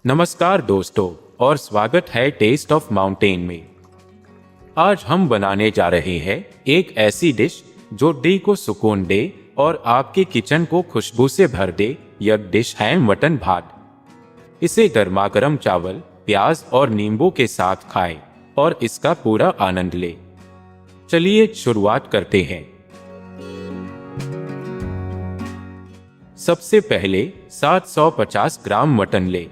नमस्कार दोस्तों और स्वागत है टेस्ट ऑफ माउंटेन में। आज हम बनाने जा रहे हैं एक ऐसी डिश जो दिल को सुकून दे और आपके किचन को खुशबू से भर दे। यह डिश है मटन भात। इसे गर्मागर्म चावल, प्याज और नींबू के साथ खाएं और इसका पूरा आनंद लें। चलिए शुरुआत करते हैं। सबसे पहले 750 ग्राम मटन लें।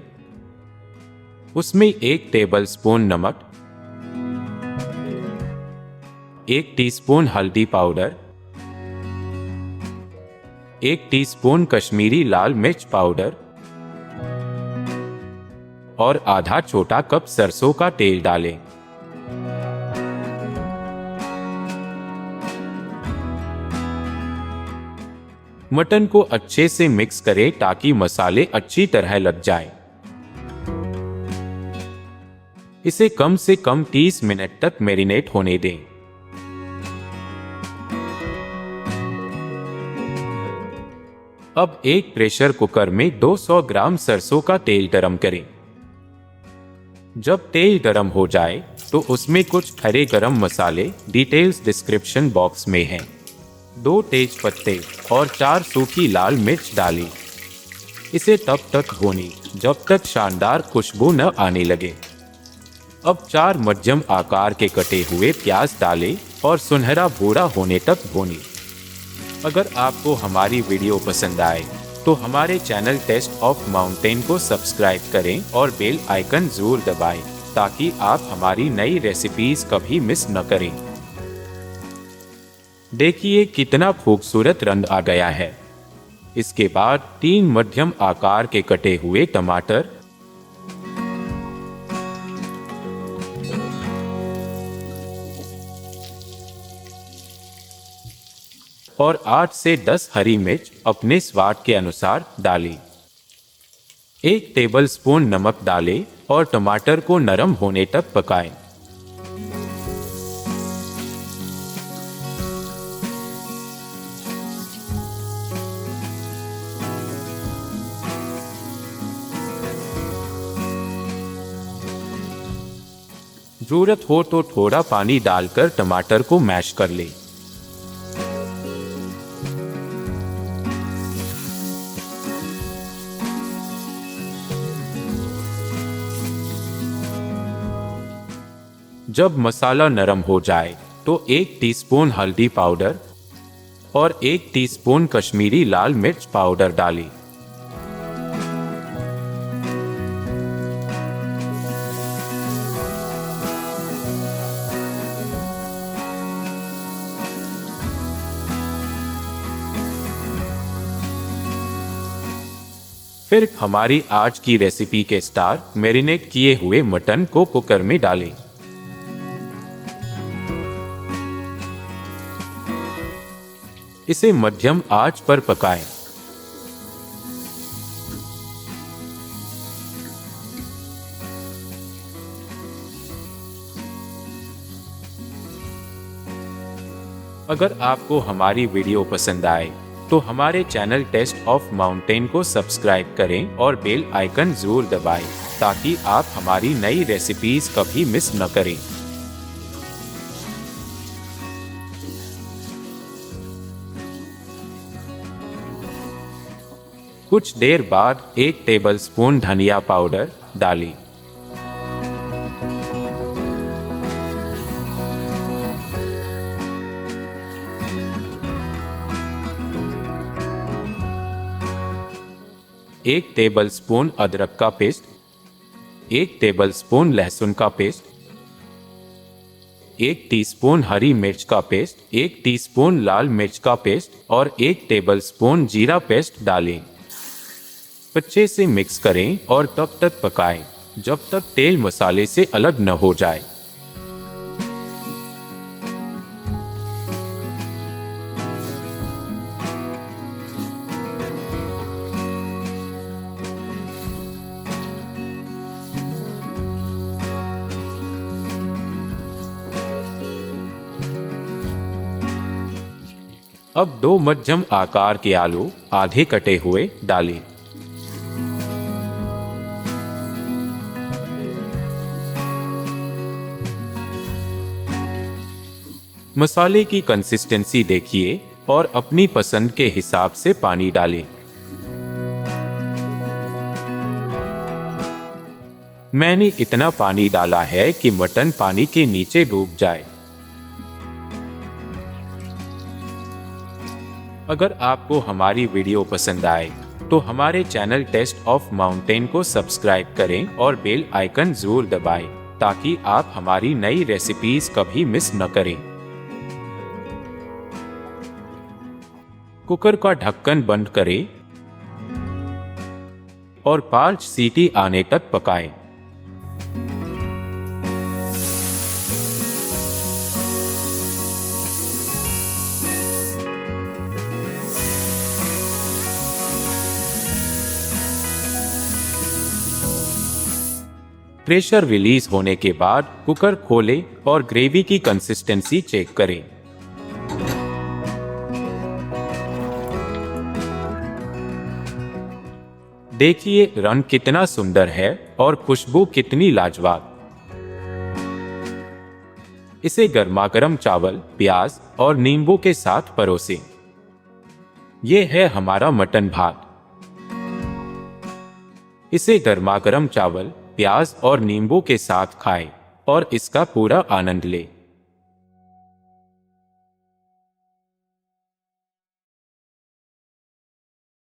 उसमें 1 टेबलस्पून नमक, 1 टीस्पून हल्दी पाउडर, 1 टीस्पून कश्मीरी लाल मिर्च पाउडर और आधा छोटा कप सरसों का तेल डालें। मटन को अच्छे से मिक्स करें ताकि मसाले अच्छी तरह लग जाएं। इसे कम से कम 30 मिनट तक मैरिनेट होने दें। अब एक प्रेशर कुकर में 200 ग्राम सरसों का तेल गरम करें। जब तेल गरम हो जाए तो उसमें कुछ खड़े गरम मसाले डिटेल्स डिस्क्रिप्शन बॉक्स में हैं। 2 तेज पत्ते और 4 सूखी लाल मिर्च डालें। इसे तब तक भूनें जब तक शानदार खुशबू न आने लगे। अब 4 मध्यम आकार के कटे हुए प्याज डालें और सुनहरा भूरा होने तक भूनें। अगर आपको हमारी वीडियो पसंद आए तो हमारे चैनल टेस्ट ऑफ माउंटेन को सब्सक्राइब करें और बेल आइकन जरूर दबाएं ताकि आप हमारी नई रेसिपीज कभी मिस न करें। देखिए कितना खूबसूरत रंग आ गया है। इसके बाद 3 मध्यम आकार के कटे हुए टमाटर, और 8 से 10 हरी मिर्च अपने स्वाद के अनुसार डालें। 1 टेबलस्पून नमक डालें और टमाटर को नरम होने तक पकाएं। जरूरत हो तो थोड़ा पानी डालकर टमाटर को मैश कर लें। जब मसाला नरम हो जाए तो 1 टीस्पून हल्दी पाउडर और 1 टीस्पून कश्मीरी लाल मिर्च पाउडर डालें। फिर हमारी आज की रेसिपी के स्टार मैरिनेट किए हुए मटन को कुकर में डालें। इसे मध्यम आंच पर पकाएं। अगर आपको हमारी वीडियो पसंद आए तो हमारे चैनल टेस्ट ऑफ माउंटेन को सब्सक्राइब करें और बेल आइकन जरूर दबाएं ताकि आप हमारी नई रेसिपीज कभी मिस न करें। कुछ देर बाद 1 टेबलस्पून धनिया पाउडर डालें। एक टेबलस्पून अदरक का पेस्ट, 1 टेबलस्पून लहसुन का पेस्ट, 1 टीस्पून हरी मिर्च का पेस्ट, 1 टीस्पून लाल मिर्च का पेस्ट और 1 टेबलस्पून जीरा पेस्ट डालें। अच्छे से मिक्स करें और तब तक पकाएं जब तक तेल मसाले से अलग न हो जाए। अब 2 मध्यम आकार के आलू आधे कटे हुए डालें। मसाले की कंसिस्टेंसी देखिए और अपनी पसंद के हिसाब से पानी डालें। मैंने इतना पानी डाला है कि मटन पानी के नीचे डूब जाए। अगर आपको हमारी वीडियो पसंद आए तो हमारे चैनल टेस्ट ऑफ माउंटेन को सब्सक्राइब करें और बेल आइकन जरूर दबाएं ताकि आप हमारी नई रेसिपीज कभी मिस न करें। कुकर का ढक्कन बंद करें और 5 सीटी आने तक पकाएं। प्रेशर रिलीज होने के बाद कुकर खोलें और ग्रेवी की कंसिस्टेंसी चेक करें। देखिए रंग कितना सुंदर है और खुशबू कितनी लाजवाब। इसे गर्मागर्म चावल, प्याज और नींबू के साथ परोसें। ये है हमारा मटन भात। इसे गर्मागर्म चावल, प्याज और नींबू के साथ खाएं और इसका पूरा आनंद लें।